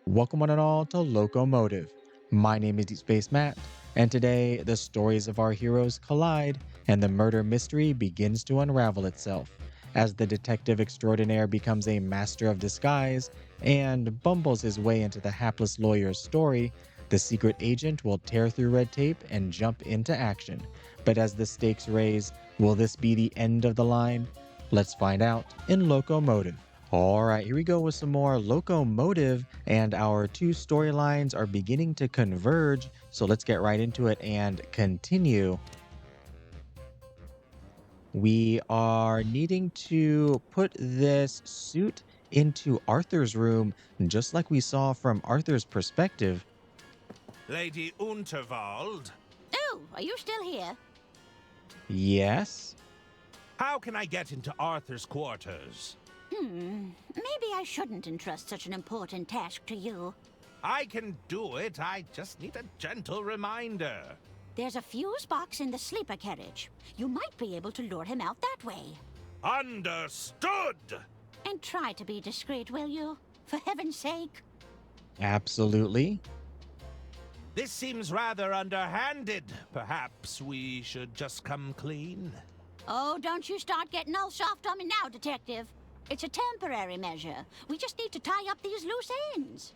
Welcome one and all to Loco Motive. My name is Deep Space Matt, and today the stories of our heroes collide and the murder mystery begins to unravel itself as the detective extraordinaire becomes a master of disguise and bumbles his way into the hapless lawyer's story. The secret agent will tear through red tape and jump into action. But as the stakes raise, will this be the end of the line? Let's find out in Loco Motive. All right, here we go with some more Loco Motive, and our two storylines are beginning to converge. So let's get right into it and continue. We are needing to put this suit into Arthur's room, just like we saw from Arthur's perspective. Lady Unterwald? Oh, are you still here? Yes? How can I get into Arthur's quarters? Maybe I shouldn't entrust such an important task to you. I can do it, I just need a gentle reminder. There's a fuse box in the sleeper carriage. You might be able to lure him out that way. Understood! And try to be discreet, will you? For heaven's sake. Absolutely. This seems rather underhanded. Perhaps we should just come clean? Oh, don't you start getting all soft on me now, Detective. It's a temporary measure. We just need to tie up these loose ends.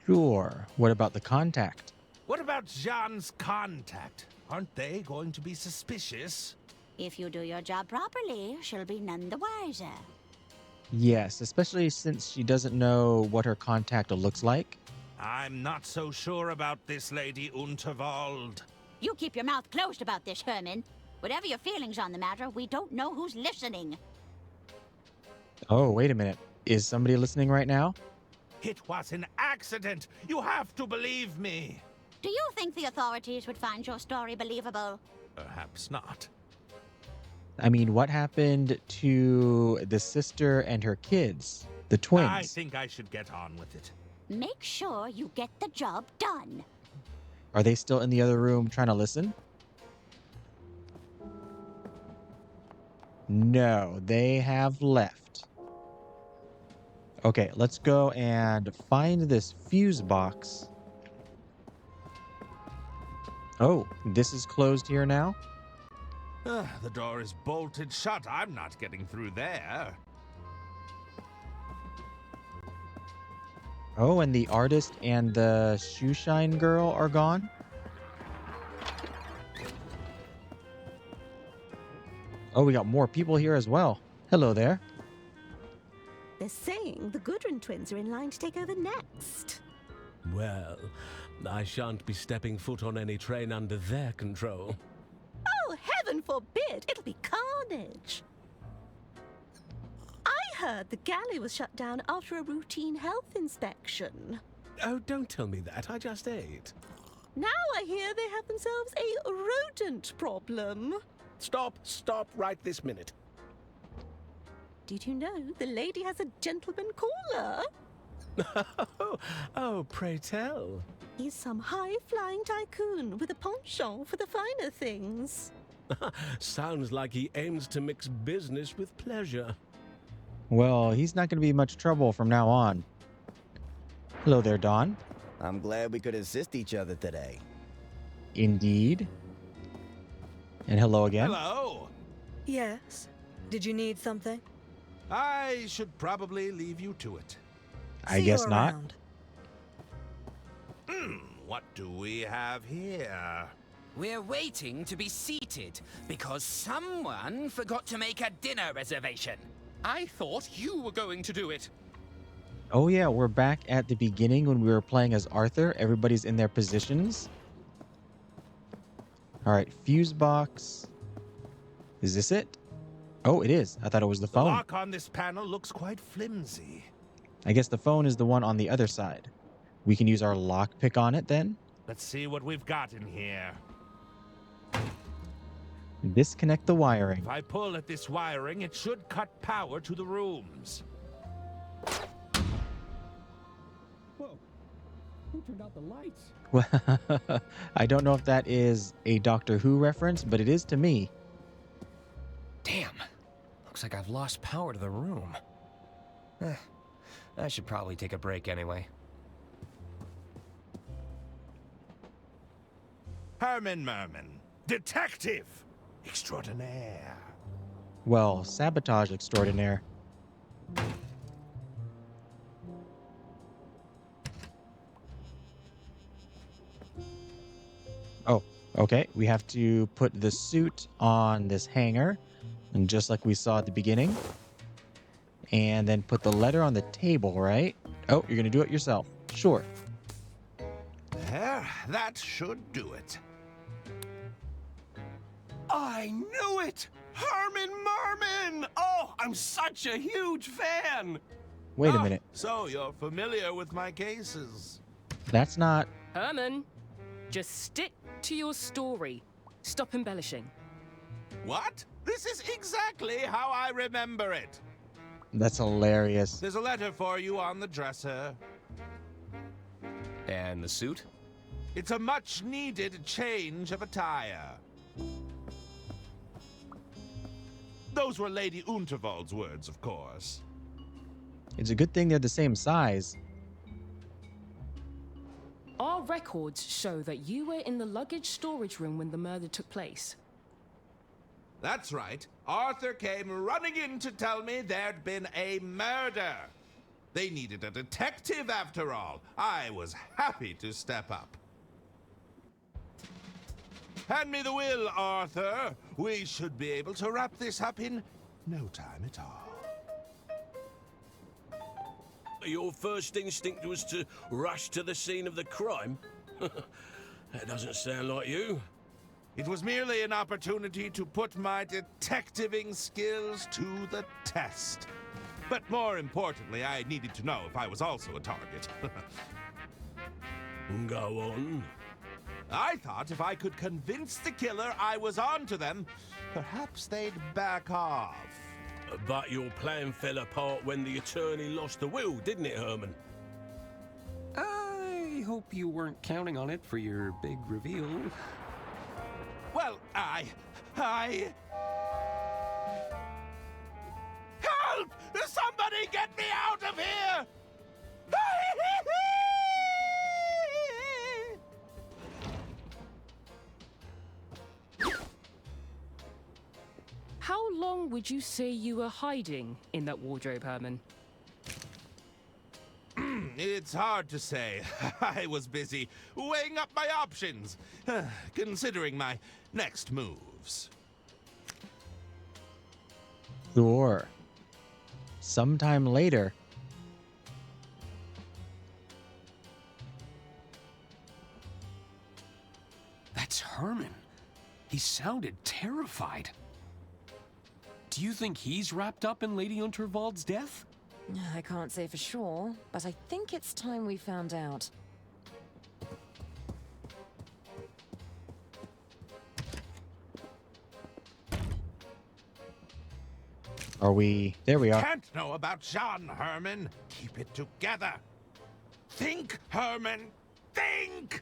Sure. What about the contact? What about Jean's contact? Aren't they going to be suspicious? If you do your job properly, she'll be none the wiser. Yes, especially since she doesn't know what her contact looks like. I'm not so sure about this, Lady Unterwald. You keep your mouth closed about this, Herman. Whatever your feelings on the matter, we don't know who's listening. Oh, wait a minute. Is somebody listening right now? It was an accident. You have to believe me. Do you think the authorities would find your story believable? Perhaps not. I mean, what happened to the sister and her kids? The twins? I think I should get on with it. Make sure you get the job done. Are they still in the other room trying to listen? No, they have left. Okay, let's go and find this fuse box. Oh, this is closed here now? The door is bolted shut. I'm not getting through there. Oh, and the artist and the shoeshine girl are gone? Oh, we got more people here as well. Hello there. They're saying the Goodwin twins are in line to take over next. Well, I shan't be stepping foot on any train under their control. Oh, heaven forbid! It'll be carnage! I heard the galley was shut down after a routine health inspection. Oh, don't tell me that. I just ate. Now I hear they have themselves a rodent problem. Stop right this minute. Did you know the lady has a gentleman caller? Oh, pray tell. He's some high-flying tycoon with a penchant for the finer things. Sounds like he aims to mix business with pleasure. Well, he's not going to be much trouble from now on. Hello there, Dawn. I'm glad we could assist each other today. Indeed. And hello again. Hello. Yes. Did you need something? I should probably leave you to it. I See guess you not. around. What do we have here? We're waiting to be seated because someone forgot to make a dinner reservation. I thought you were going to do it. Oh yeah, we're back at the beginning when we were playing as Arthur. Everybody's in their positions. All right, fuse box. Is this it? Oh, it is. I thought it was the The phone. lock on this panel looks quite flimsy. I guess the phone is the one on the other side. We can use our lockpick on it then. Let's see what we've got in here. Disconnect the wiring. If I pull at this wiring, it should cut power to the rooms. Whoa. Who turned out the lights? Well, I don't know if that is a Doctor Who reference, but it is to me. Damn. Looks like I've lost power to the room. I should probably take a break anyway. Herman Merman, detective extraordinaire. Well, sabotage extraordinaire. Oh, okay. We have to put the suit on this hanger, and just like we saw at the beginning. And then put the letter on the table, right? Oh, you're gonna do it yourself. Sure. There, that should do it. I knew it! Herman Merman! Oh, I'm such a huge fan! Wait a Ah, minute. So you're familiar with my cases. That's not... Herman, just stick to your story. Stop embellishing. What? This is exactly how I remember it. That's hilarious. There's a letter for you on the dresser. And the suit? It's a much-needed change of attire. Those were Lady Unterwald's words, of course. It's a good thing they're the same size. Our records show that you were in the luggage storage room when the murder took place. That's right. Arthur came running in to tell me there'd been a murder. They needed a detective after all. I was happy to step up. Hand me the will, Arthur. We should be able to wrap this up in no time at all. Your first instinct was to rush to the scene of the crime? That doesn't sound like you. It was merely an opportunity to put my detectiving skills to the test. But more importantly, I needed to know if I was also a target. Go on. I thought if I could convince the killer I was onto them, perhaps they'd back off. But your plan fell apart when the attorney lost the will, didn't it, Herman? I hope you weren't counting on it for your big reveal. Well, I... Help! Somebody get me out of here! How long would you say you were hiding in that wardrobe, Herman? It's hard to say. I was busy weighing up my options, considering my next moves. Sure. Sometime later. That's Herman. He sounded terrified. Do you think he's wrapped up in Lady Unterwald's death? I can't say for sure, but I think it's time we found out. Are we... There we are. Can't know about Jean, Herman. Keep it together. Think, Herman. Think!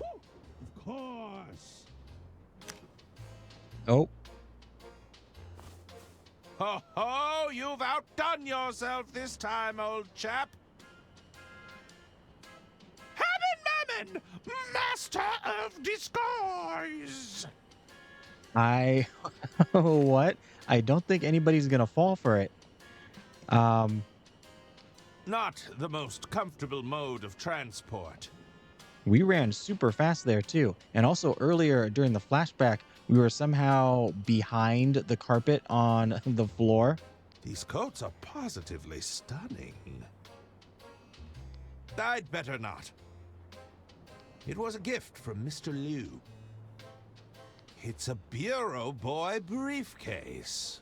Of course. Oh. Ho ho! You've outdone yourself this time, old chap. Herman Merman, master of disguise. What? I don't think anybody's gonna fall for it. Not the most comfortable mode of transport. We ran super fast there too. And also earlier during the flashback, we were somehow behind the carpet on the floor. These coats are positively stunning. I'd better not. It was a gift from Mr. Liu. It's a Bureau Boy briefcase.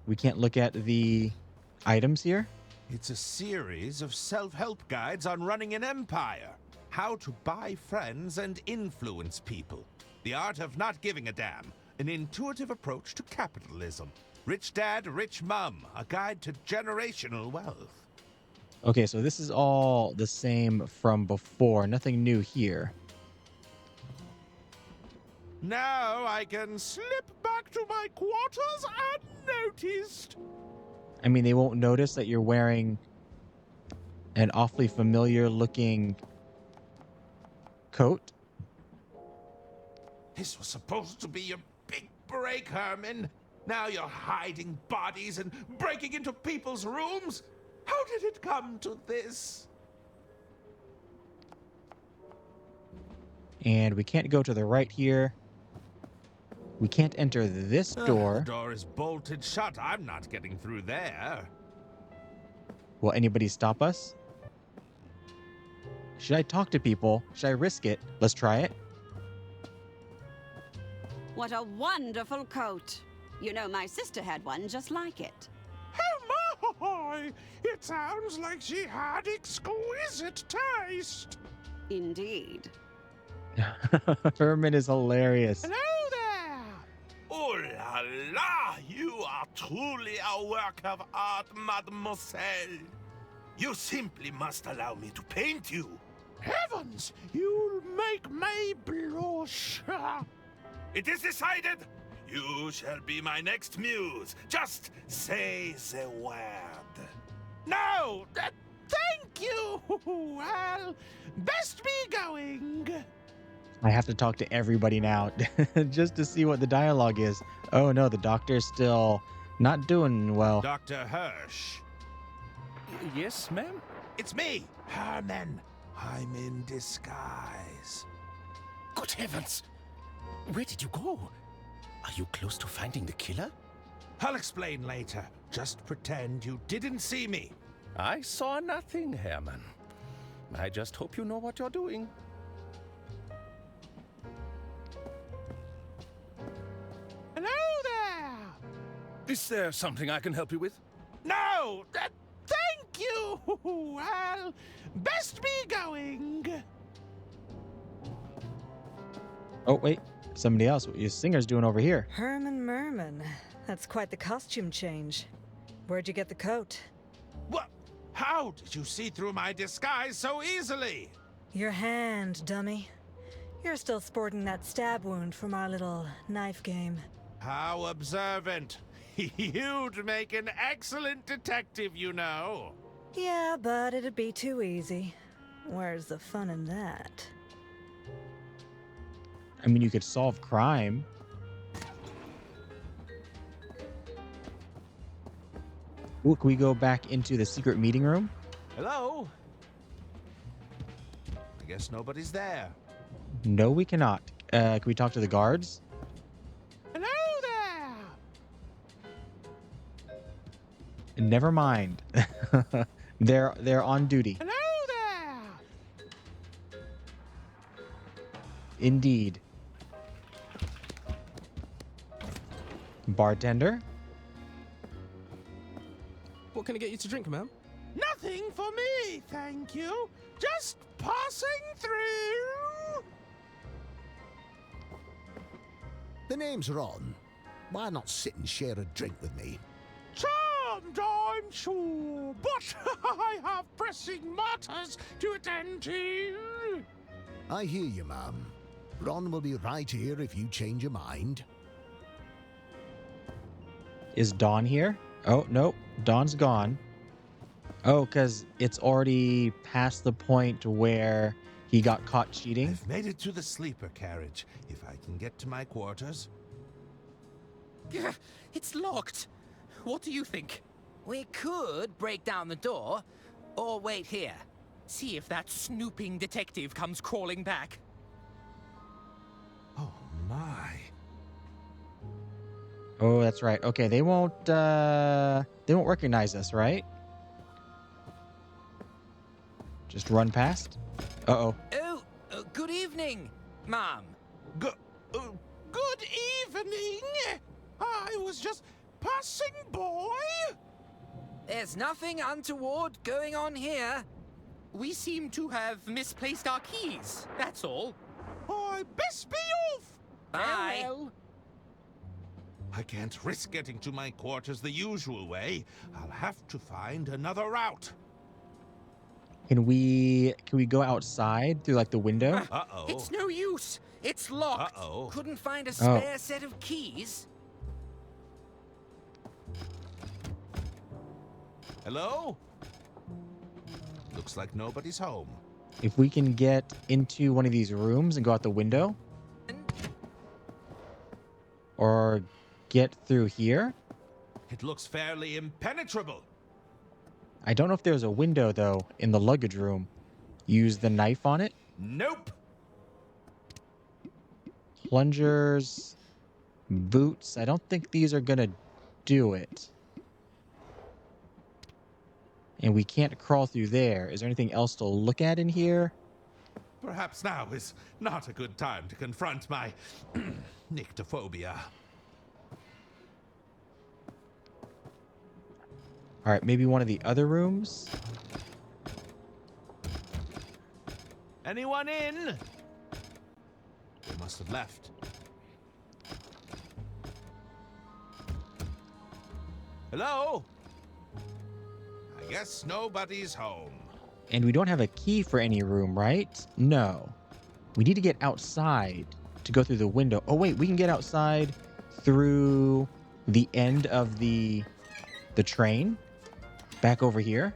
We can't look at the items here? It's a series of self-help guides on running an empire. How to buy friends and influence people. The art of not giving a damn. An intuitive approach to capitalism. Rich dad, rich mum. A guide to generational wealth. Okay, so this is all the same from before. Nothing new here. Now I can slip back to my quarters unnoticed. I mean, they won't notice that you're wearing an awfully familiar looking coat. This was supposed to be your big break, Herman. Now you're hiding bodies and breaking into people's rooms? How did it come to this? And we can't go to the right here. We can't enter this door. The door is bolted shut. I'm not getting through there. Will anybody stop us? Should I talk to people? Should I risk it? Let's try it. What a wonderful coat. You know, my sister had one just like it. Oh my! It sounds like she had exquisite taste. Indeed. Herman is hilarious. Hello there! Oh la la! You are truly a work of art, mademoiselle. You simply must allow me to paint you. Heavens! You'll make me blush. It is decided. You shall be my next muse. Just say the word. No! Thank you! Well, best be going. I have to talk to everybody now just to see what the dialogue is. Oh no, the doctor's still not doing well. Dr. Hirsch. Yes, ma'am? It's me, Herman. I'm in disguise. Good heavens! Where did you go? Are you close to finding the killer? I'll explain later. Just pretend you didn't see me. I saw nothing, Herman. I just hope you know what you're doing. Hello there! Is there something I can help you with? No! Thank you! Well, best be going. Oh, wait. Somebody else. What your singer's doing over here? Herman Merman. That's quite the costume change. Where'd you get the coat? What? How did you see through my disguise so easily? Your hand, dummy. You're still sporting that stab wound from our little knife game. How observant. You'd make an excellent detective, you know. Yeah, but it'd be too easy. Where's the fun in that? I mean, you could solve crime. Ooh, can we go back into the secret meeting room? Hello? I guess nobody's there. No, we cannot. Can we talk to the guards? Hello there! Never mind. They're on duty. Hello there! Indeed. Bartender? What can I get you to drink, ma'am? Nothing for me, thank you. Just passing through. The name's Ron. Why not sit and share a drink with me? Charmed, I'm sure, but I have pressing matters to attend to. I hear you, ma'am. Ron will be right here if you change your mind. Is Dawn here? Oh, nope. Dawn's gone. Oh, because it's already past the point where he got caught cheating. I've made it to the sleeper carriage. If I can get to my quarters. It's locked. What do you think? We could break down the door, or wait here. See if that snooping detective comes crawling back. Oh my. Oh, that's right. Okay, they won't recognize us, right? Just run past. Uh-oh. Oh, good evening, Mom. Good evening. I was just passing by. There's nothing untoward going on here. We seem to have misplaced our keys, that's all. I best be off. Bye. Farewell. I can't risk getting to my quarters the usual way. I'll have to find another route. Can we go outside through like the window? Uh-oh. It's no use. It's locked. Uh-oh. Couldn't find a spare set of keys. Hello? Looks like nobody's home. if we can get into one of these rooms and go out the window. Or get through here. It looks fairly impenetrable. I don't know if there's a window, though, in the luggage room. Use the knife on it. Nope. Plungers. Boots. I don't think these are going to do it. And we can't crawl through there. Is there anything else to look at in here? Perhaps now is not a good time to confront my nyctophobia. All right, maybe one of the other rooms. Anyone in? They must have left. Hello? I guess nobody's home. And we don't have a key for any room, right? No. We need to get outside to go through the window. Oh, wait, we can get outside through the end of the train. Back over here.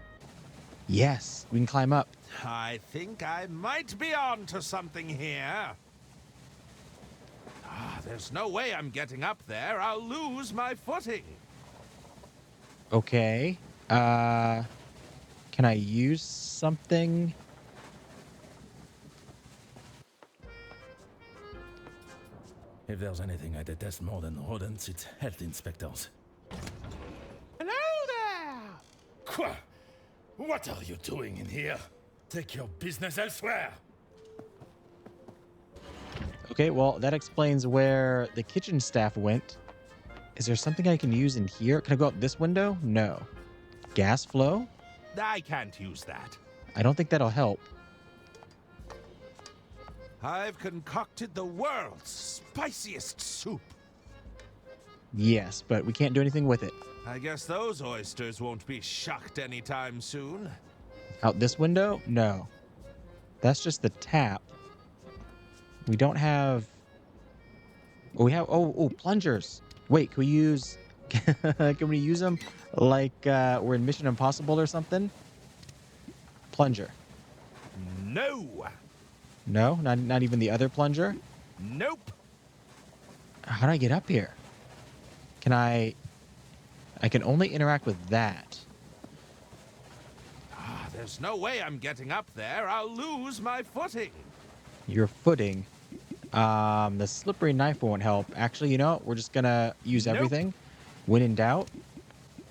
Yes, we can climb up. I think I might be on to something here. There's no way I'm getting up there. I'll lose my footing. Okay. Can I use something? If there's anything I detest more than rodents, it's health inspectors. Hello there! What are you doing in here? Take your business elsewhere. Okay, well, that explains where the kitchen staff went. Is there something I can use in here? Can I go out this window? No. Gas flow? I can't use that. I don't think that'll help. I've concocted the world's spiciest soup. Yes, but we can't do anything with it. I guess those oysters won't be shucked anytime soon. Out this window? No. That's just the tap. We don't have... Oh, we have... Oh, plungers. Wait, can we use... Can we use them like we're in Mission Impossible or something? Plunger. No. No? Not even the other plunger? Nope. How do I get up here? Can I can only interact with that. There's no way I'm getting up there. I'll lose my footing. Your footing. The slippery knife won't help. Actually, you know, we're just gonna use everything. When in doubt,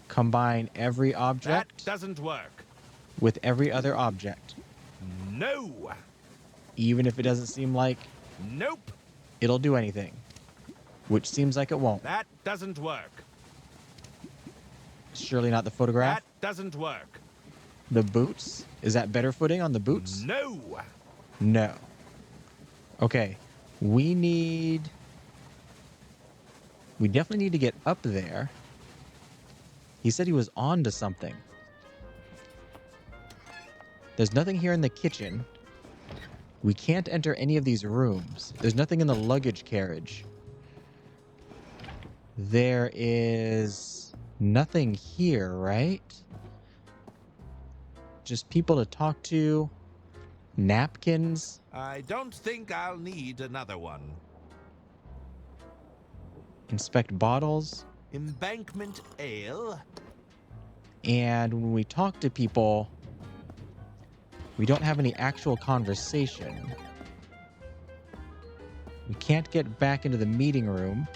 combine every object. That doesn't work. With every other object. No. Even if it doesn't seem like... Nope. It'll do anything. Which seems like it won't. That doesn't work. Surely not the photograph. That doesn't work. The boots? Is that better footing on the boots? No. No. Okay. We definitely need to get up there. He said he was on to something. There's nothing here in the kitchen. We can't enter any of these rooms. There's nothing in the luggage carriage. There is nothing here, right? Just people to talk to. Napkins. I don't think I'll need another one. Inspect bottles. Embankment ale. And when we talk to people, we don't have any actual conversation. We can't get back into the meeting room.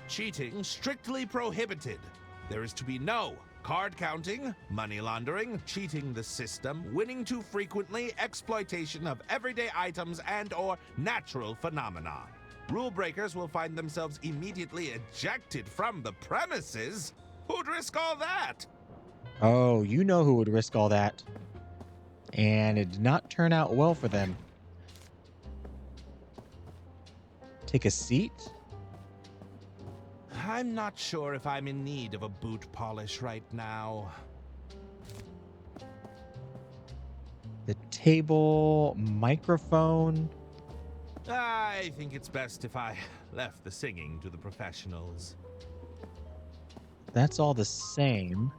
Cheating strictly prohibited. There is to be no card counting, money laundering, cheating the system, winning too frequently, exploitation of everyday items and/or natural phenomena. Rule breakers will find themselves immediately ejected from the premises. Who'd risk all that? Oh, you know who would risk all that. And it did not turn out well for them. Take a seat? I'm not sure if I'm in need of a boot polish right now. The table, microphone. I think it's best if I left the singing to the professionals. That's all the same.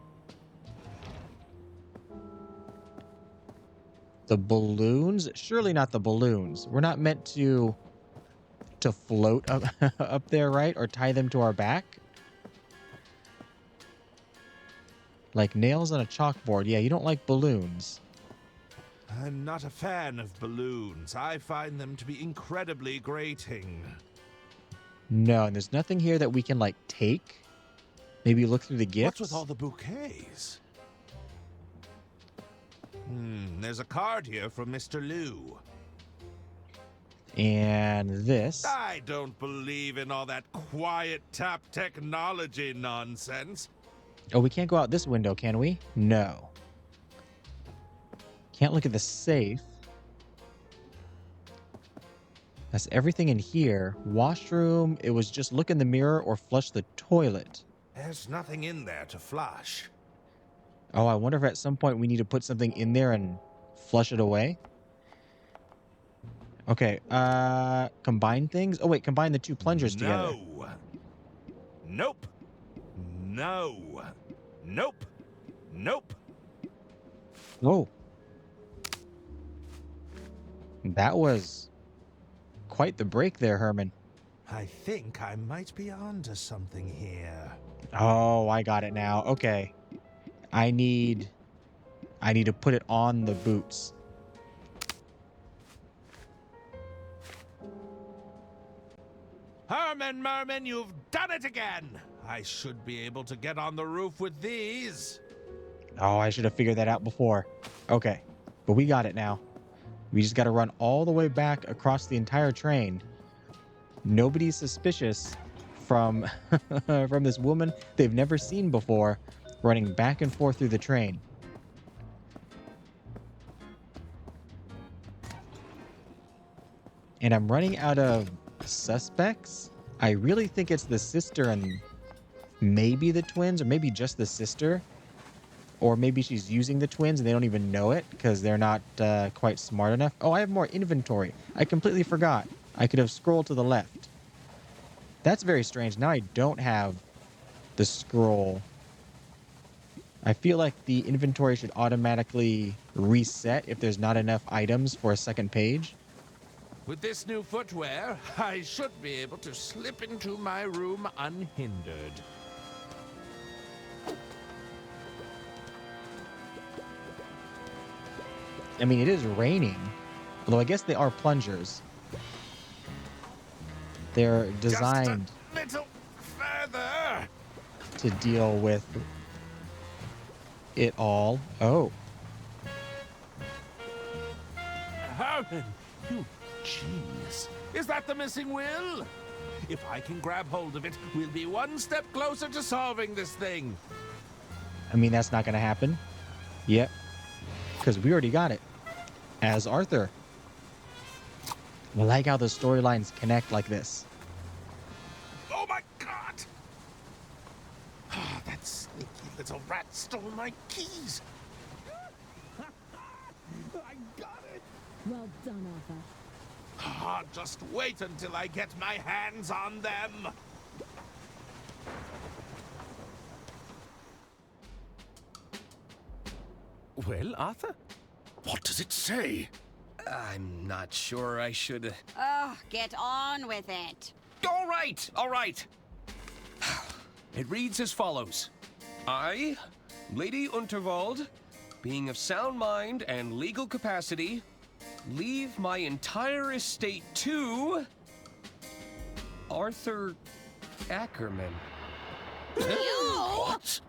The balloons? Surely not the balloons. We're not meant to float up, up there, right? Or tie them to our back? Like nails on a chalkboard. Yeah, you don't like balloons. I'm not a fan of balloons. I find them to be incredibly grating. No, and there's nothing here that we can, like, take. Maybe look through the gifts. What's with all the bouquets? There's a card here from Mr. Liu. And this. I don't believe in all that quiet tap technology nonsense. Oh, we can't go out this window, can we? No. Can't look at the safe. That's everything in here. Washroom, it was just look in the mirror or flush the toilet. There's nothing in there to flush. Oh, I wonder if at some point we need to put something in there and flush it away. Okay, combine things? Oh wait, combine the two plungers together. No. Nope. No. Nope. Nope. Whoa. That was quite the break there, Herman. I think I might be onto something here. Oh, I got it now. Okay. I need to put it on the boots. Herman Merman, you've done it again! I should be able to get on the roof with these. Oh, I should have figured that out before. Okay, but we got it now. We just got to run all the way back across the entire train. Nobody's suspicious from from this woman they've never seen before running back and forth through the train. And I'm running out of suspects. I really think it's the sister and maybe the twins, or maybe just the sister. Or maybe she's using the twins and they don't even know it because they're not quite smart enough. Oh, I have more inventory. I completely forgot. I could have scrolled to the left. That's very strange. Now I don't have the scroll. I feel like the inventory should automatically reset if there's not enough items for a second page. With this new footwear, I should be able to slip into my room unhindered. I mean, it is raining. Although I guess they are plungers. They're designed just a little further to deal with it all. Oh. Herman, you genius. Is that the missing will? If I can grab hold of it, we'll be one step closer to solving this thing. I mean, that's not going to happen. Yep. Because we already got it. As Arthur. I like how the storylines connect like this. Oh my god! Ah, that sneaky little rat stole my keys. I got it. Well done, Arthur. Ah, just wait until I get my hands on them. Well, Arthur? What does it say? I'm not sure I should... Oh, get on with it. All right, all right. It reads as follows. I, Lady Unterwald, being of sound mind and legal capacity, leave my entire estate to... Arthur Ackerman. What?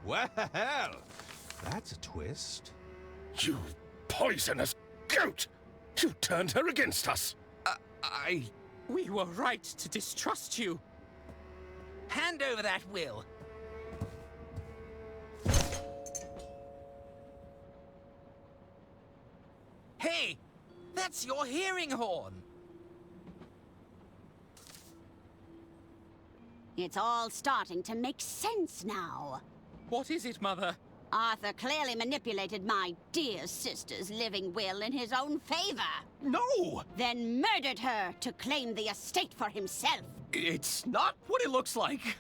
Well, that's a twist. You poisonous goat! You turned her against us! We were right to distrust you. Hand over that will. Hey, that's your hearing horn. It's all starting to make sense now. What is it, Mother? Arthur clearly manipulated my dear sister's living will in his own favor. No! Then murdered her to claim the estate for himself. It's not what it looks like.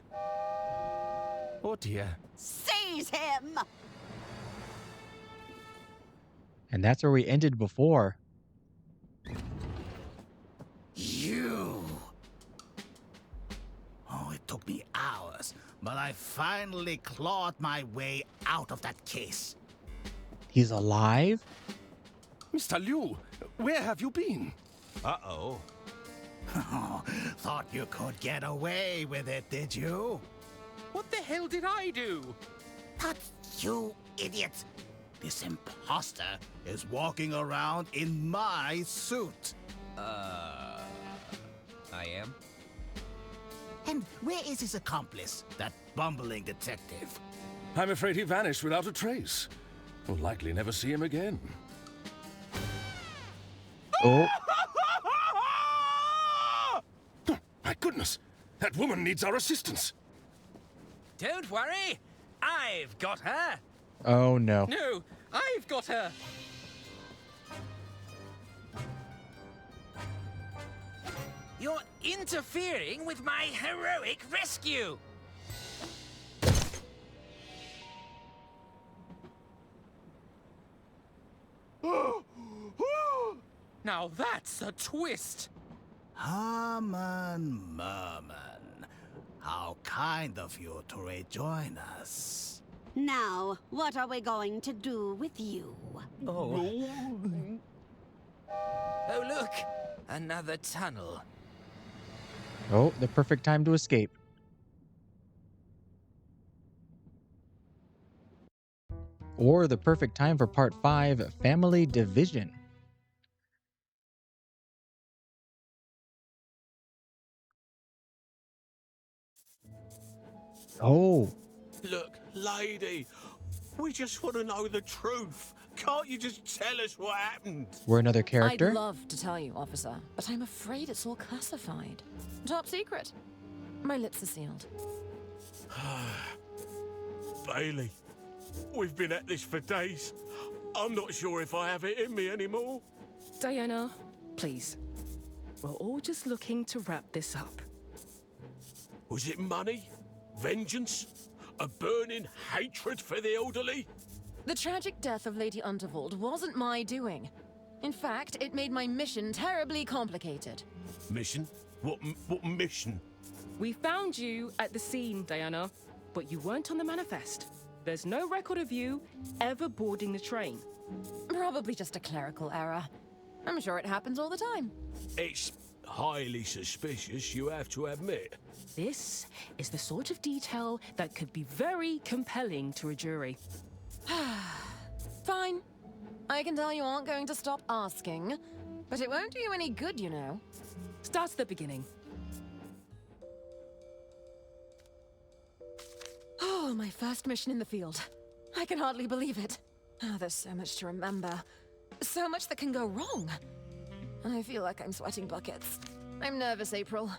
Oh dear. Seize him! And that's where we ended before. You! Oh, it took me hours, but I finally clawed my way out of that case. He's alive? Mr. Liu, where have you been? Uh-oh. Thought you could get away with it, did you? What the hell did I do? But you idiot! This imposter is walking around in my suit. I am? And where is his accomplice, that bumbling detective? I'm afraid he vanished without a trace. We'll likely never see him again. Oh. Oh, my goodness! That woman needs our assistance. Don't worry, I've got her. Oh no. No, I've got her. You're interfering with my heroic rescue. Now that's a twist. Harmon Merman, how kind of you to rejoin us. Now, what are we going to do with you? Oh. Oh, look! Another tunnel. Oh, the perfect time to escape. Or the perfect time for part 5, Family Division. Oh. Look, lady, we just want to know the truth. Can't you just tell us what happened? We're another character. I'd love to tell you, officer, but I'm afraid it's all classified. Top secret. My lips are sealed. Bailey, we've been at this for days. I'm not sure if I have it in me anymore. Diana, please. We're all just looking to wrap this up. Was it money? Vengeance? A burning hatred for the elderly? The tragic death of Lady Unterwald wasn't my doing. In fact, it made my mission terribly complicated. Mission? What mission? We found you at the scene, Diana, but you weren't on the manifest. There's no record of you ever boarding the train. Probably just a clerical error. I'm sure it happens all the time. It's highly suspicious, you have to admit. This is the sort of detail that could be very compelling to a jury. Fine. I can tell you aren't going to stop asking, but it won't do you any good, you know. Start at the beginning. Oh, my first mission in the field. I can hardly believe it. Oh, there's so much to remember. So much that can go wrong. I feel like I'm sweating buckets. I'm nervous, April.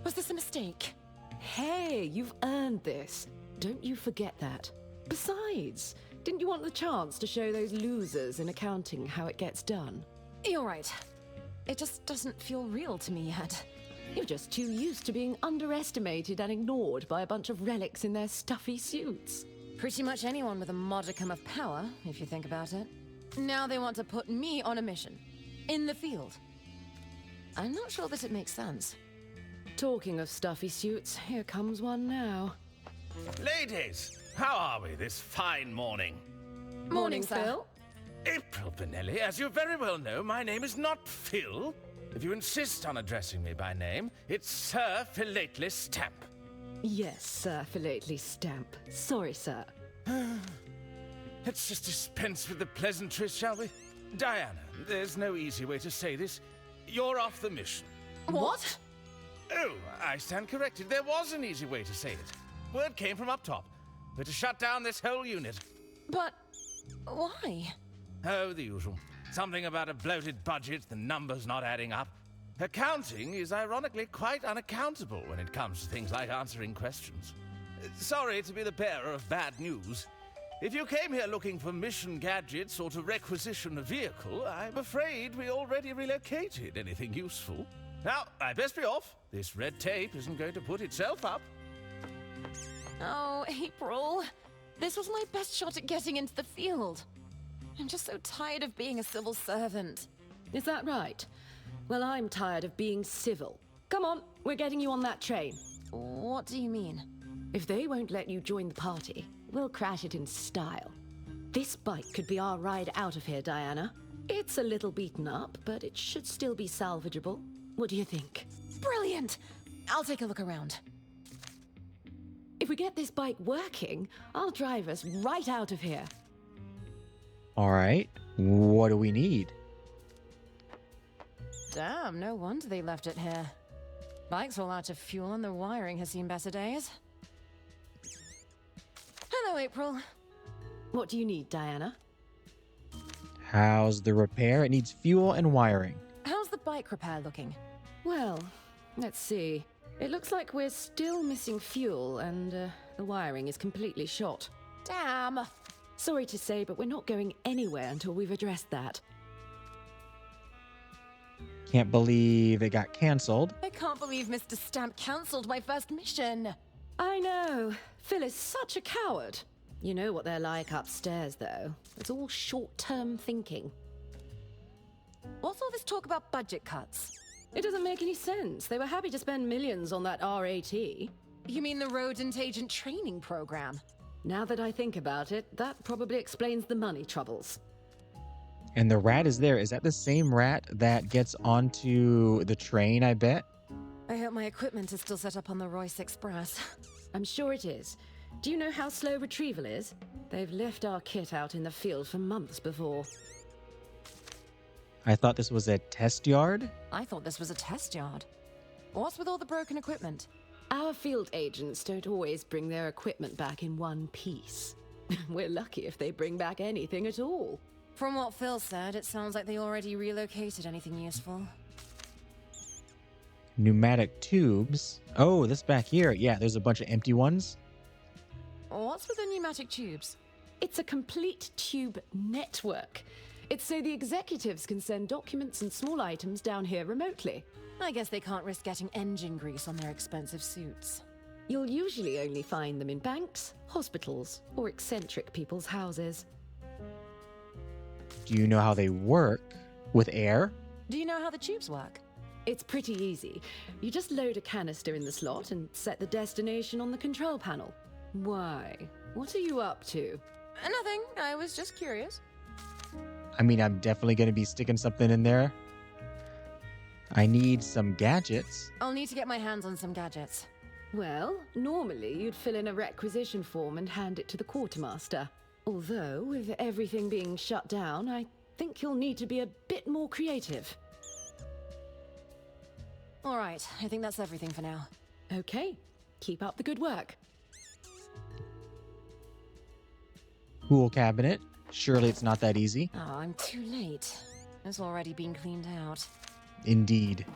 Was this a mistake? Hey, you've earned this. Don't you forget that. Besides, didn't you want the chance to show those losers in accounting how it gets done? You're right. It just doesn't feel real to me yet. You're just too used to being underestimated and ignored by a bunch of relics in their stuffy suits. Pretty much anyone with a modicum of power, if you think about it. Now they want to put me on a mission. In the field. I'm not sure that it makes sense. Talking of stuffy suits, here comes one now. Ladies, how are we this fine morning? Morning, Phil. April Benelli, as you very well know, my name is not Phil. If you insist on addressing me by name, it's Sir Philately Stamp. Yes, Sir Philately Stamp. Sorry, sir. Let's just dispense with the pleasantries, shall we? Diana, there's no easy way to say this. You're off the mission. What? Oh, I stand corrected. There was an easy way to say it. Word came from up top. We're to shut down this whole unit. But why? Oh, the usual. Something about a bloated budget, the numbers not adding up. Accounting is ironically quite unaccountable when it comes to things like answering questions. Sorry to be the bearer of bad news. If you came here looking for mission gadgets or to requisition a vehicle, I'm afraid we already relocated anything useful. Now, I best be off. This red tape isn't going to put itself up. Oh, April. This was my best shot at getting into the field. I'm just so tired of being a civil servant. Is that right? Well, I'm tired of being civil. Come on, we're getting you on that train. What do you mean? If they won't let you join the party, we'll crash it in style. This bike could be our ride out of here, Diana. It's a little beaten up, but it should still be salvageable. What do you think? Brilliant! I'll take a look around. If we get this bike working, I'll drive us right out of here. All right, what do we need? Damn, no wonder they left it here. Bike's all out of fuel and the wiring has seen better days. Hello, April. What do you need, Diana? How's the repair? It needs fuel and wiring. How's the bike repair looking? Well, let's see. It looks like we're still missing fuel and the wiring is completely shot. Damn! Sorry to say, but we're not going anywhere until we've addressed that. Can't believe it got cancelled. I can't believe Mr. Stamp cancelled my first mission. I know. Phil is such a coward. You know what they're like upstairs, though. It's all short-term thinking. What's all this talk about budget cuts? It doesn't make any sense. They were happy to spend millions on that RAT. You mean the rodent agent training program? Now that I think about it, that probably explains the money troubles. And the rat is there. Is that the same rat that gets onto the train, I bet? I hope my equipment is still set up on the Royce Express. I'm sure it is. Do you know how slow retrieval is? They've left our kit out in the field for months before. I thought this was a test yard. I thought this was a test yard. What's with all the broken equipment? Our field agents don't always bring their equipment back in one piece. We're lucky if they bring back anything at all. From what Phil said, it sounds like they already relocated anything useful. Pneumatic tubes. Oh, this back here. Yeah, there's a bunch of empty ones. What's with the pneumatic tubes? It's a complete tube network. It's so the executives can send documents and small items down here remotely. I guess they can't risk getting engine grease on their expensive suits. You'll usually only find them in banks, hospitals, or eccentric people's houses. Do you know how they work? With air? Do you know how the tubes work? It's pretty easy. You just load a canister in the slot and set the destination on the control panel. Why? What are you up to? Nothing. I was just curious. I mean, I'm definitely going to be sticking something in there. I need some gadgets. I'll need to get my hands on some gadgets. Well, normally you'd fill in a requisition form and hand it to the Quartermaster. Although, with everything being shut down, I think you'll need to be a bit more creative. All right, I think that's everything for now. Okay, keep up the good work. Tool cabinet. Surely it's not that easy. Oh, I'm too late. It's already been cleaned out. Indeed.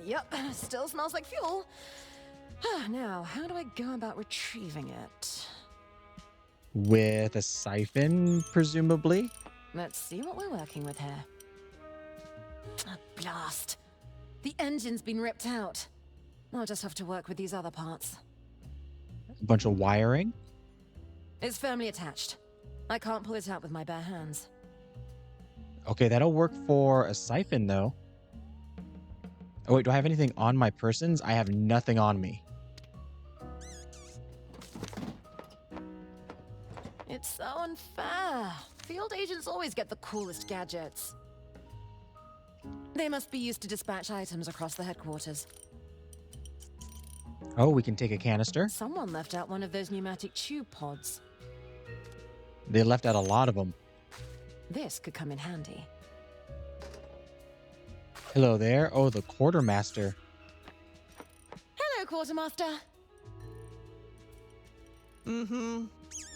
Yep, still smells like fuel. Now, how do I go about retrieving it? With a siphon, presumably? Let's see what we're working with here. A blast. The engine's been ripped out. I'll just have to work with these other parts. A bunch of wiring? It's firmly attached. I can't pull it out with my bare hands. Okay, that'll work for a siphon, though. Oh, wait, do I have anything on my persons? I have nothing on me. It's so unfair. Field agents always get the coolest gadgets. They must be used to dispatch items across the headquarters. Oh, we can take a canister. Someone left out one of those pneumatic tube pods. They left out a lot of them. This could come in handy. Hello there. Oh, the Quartermaster. Hello, Quartermaster.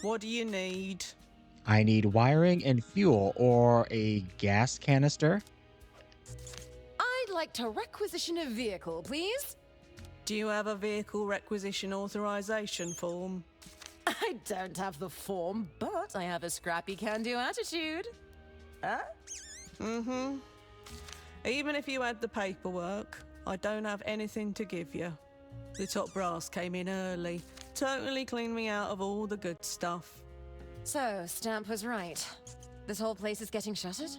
What do you need? I need wiring and fuel, or a gas canister. I'd like to requisition a vehicle, please. Do you have a vehicle requisition authorization form? I don't have the form, but I have a scrappy can-do attitude. Even if you had the paperwork, I don't have anything to give you. The top brass came in early, totally cleaned me out of all the good stuff. So, Stamp was right. This whole place is getting shuttered?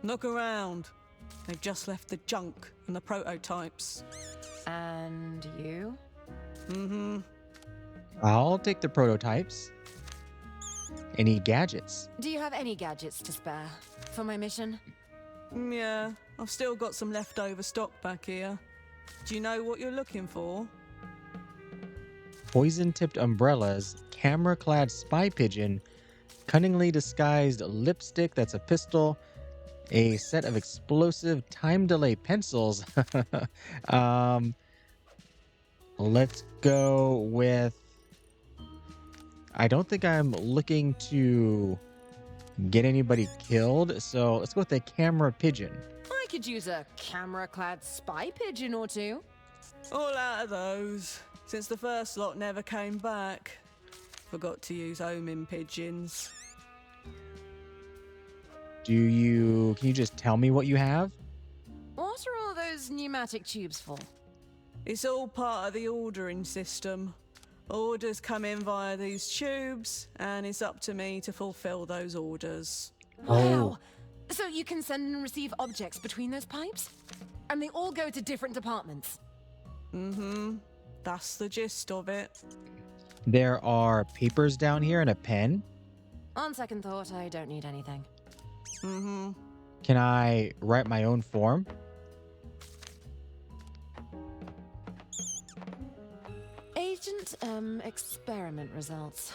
Look around. They've just left the junk and the prototypes. And you? Mm-hmm. I'll take the prototypes. Any gadgets? Do you have any gadgets to spare for my mission? Yeah, I've still got some leftover stock back here. Do you know what you're looking for? Poison-tipped umbrellas, camera-clad spy pigeon, cunningly disguised lipstick that's a pistol, a set of explosive time delay pencils. Let's go with... I don't think I'm looking to get anybody killed, so let's go with a camera pigeon. I could use a camera-clad spy pigeon or two. All out of those, since the first lot never came back. Forgot to use homing pigeons. Can you just tell me what you have? What are all those pneumatic tubes for? It's all part of the ordering system. Orders come in via these tubes, and it's up to me to fulfill those orders. Wow! So you can send and receive objects between those pipes? And they all go to different departments? Mm-hmm. That's the gist of it. There are papers down here and a pen. On second thought, I don't need anything. Mm-hmm. Can I write my own form? Agent experiment results.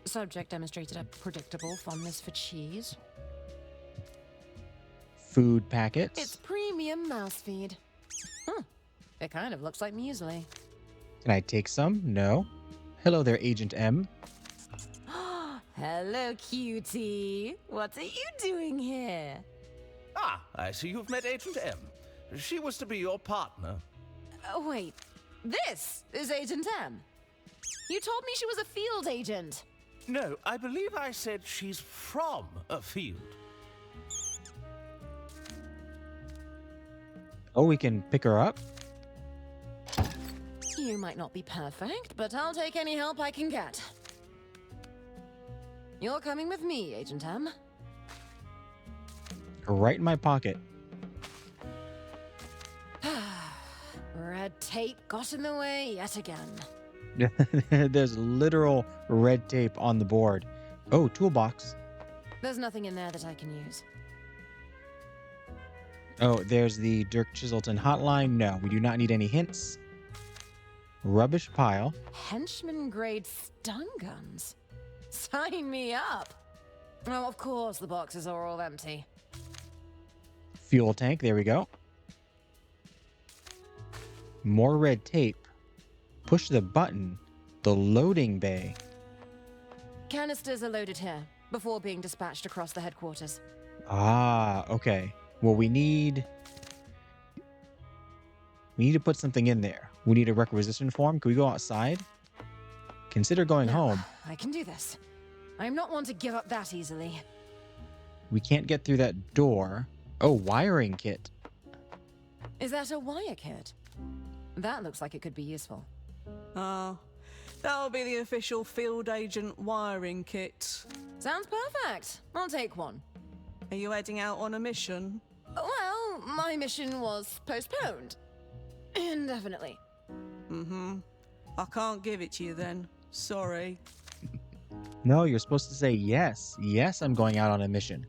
Subject demonstrated a predictable fondness for cheese. Food packets. It's premium mouse feed. It kind of looks like muesli. Can I take some? No. Hello there, Agent M. Hello, cutie. What are you doing here? Ah, I see you've met Agent M. She was to be your partner. Wait, this is Agent M. You told me she was a field agent. No, I believe I said she's from a field. Oh, we can pick her up? You might not be perfect, but I'll take any help I can get. You're coming with me, Agent M. Right in my pocket. Red tape got in the way yet again. There's literal red tape on the board. Oh, toolbox. There's nothing in there that I can use. Oh, there's the Dirk Chiselton hotline. No, we do not need any hints. Rubbish pile. Henchman-grade stun guns? Sign me up! Oh, of course the boxes are all empty. Fuel tank. There we go. More red tape. Push the button. The loading bay. Canisters are loaded here, before being dispatched across the headquarters. Ah, okay. Well, we need to put something in there. We need a requisition form. Can we go outside? Consider going home. I can do this. I'm not one to give up that easily. We can't get through that door. Oh, wiring kit. Is that a wire kit? That looks like it could be useful. That'll be the official field agent wiring kit. Sounds perfect. I'll take one. Are you heading out on a mission? Well, my mission was postponed. Indefinitely. Mm-hmm. I can't give it to you then. Sorry. No, you're supposed to say yes. Yes, I'm going out on a mission.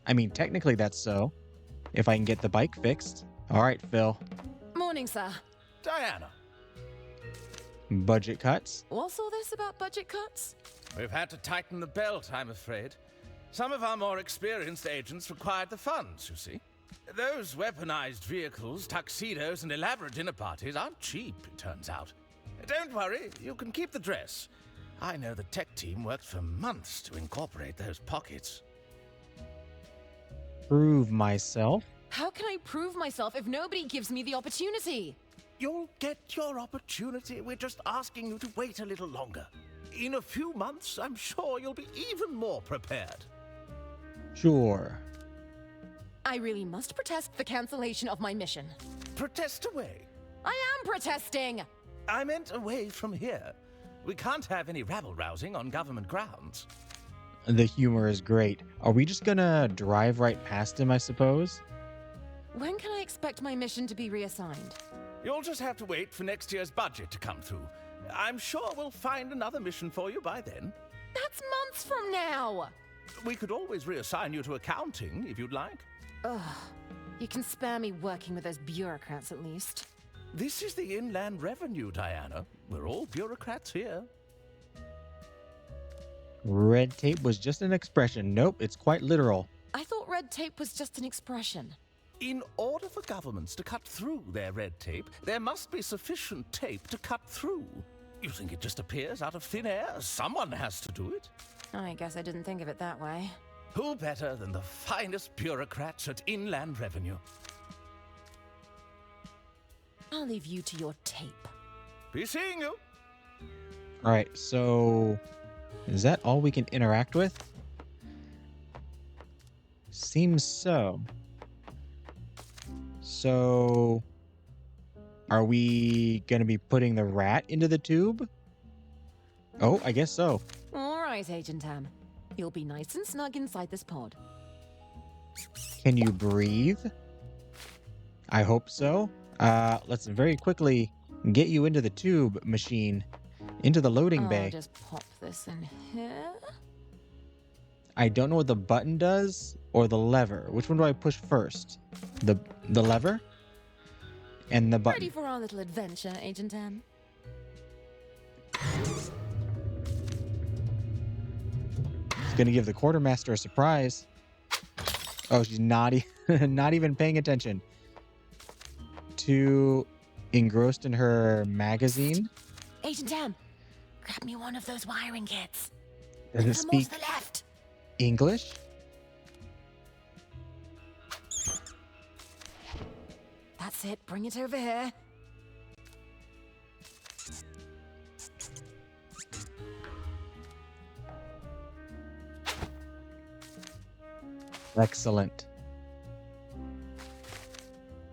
I mean, technically that's so. If I can get the bike fixed. All right, Phil. Morning, sir. Diana. Budget cuts. What's all this about budget cuts? We've had to tighten the belt, I'm afraid. Some of our more experienced agents required the funds, you see. Those weaponized vehicles, tuxedos, and elaborate dinner parties aren't cheap, it turns out. Don't worry, you can keep the dress. I know the tech team worked for months to incorporate those pockets. Prove myself. How can I prove myself if nobody gives me the opportunity? You'll get your opportunity. We're just asking you to wait a little longer. In a few months, I'm sure you'll be even more prepared. Sure. I really must protest the cancellation of my mission. Protest away. I am protesting! I meant away from here. We can't have any rabble-rousing on government grounds. The humor is great. Are we just gonna drive right past him, I suppose? When can I expect my mission to be reassigned? You'll just have to wait for next year's budget to come through. I'm sure we'll find another mission for you by then. That's months from now! We could always reassign you to accounting, if you'd like. Ugh. You can spare me working with those bureaucrats at least. This is the Inland Revenue, Diana. We're all bureaucrats here. Red tape was just an expression. Nope, it's quite literal. I thought red tape was just an expression. In order for governments to cut through their red tape, there must be sufficient tape to cut through. You think it just appears out of thin air? Someone has to do it. I guess I didn't think of it that way. Who better than the finest bureaucrats at Inland Revenue? I'll leave you to your tape. Be seeing you. Alright, so is that all we can interact with? Seems so. So are we gonna be putting the rat into the tube? Oh, I guess so. All right, Agent Tam. You'll be nice and snug inside this pod. Can you breathe? I hope so. Let's very quickly get you into the tube machine, into the loading bay. I'll just pop this in here. I don't know what the button does or the lever. Which one do I push first? The lever? And the button. Ready for our little adventure, Agent Tam? It's gonna give the Quartermaster a surprise. Oh, she's not even paying attention. Too engrossed in her magazine. Agent Tam, grab me one of those wiring kits. Does it speak to the left. English? That's it. Bring it over here. Excellent.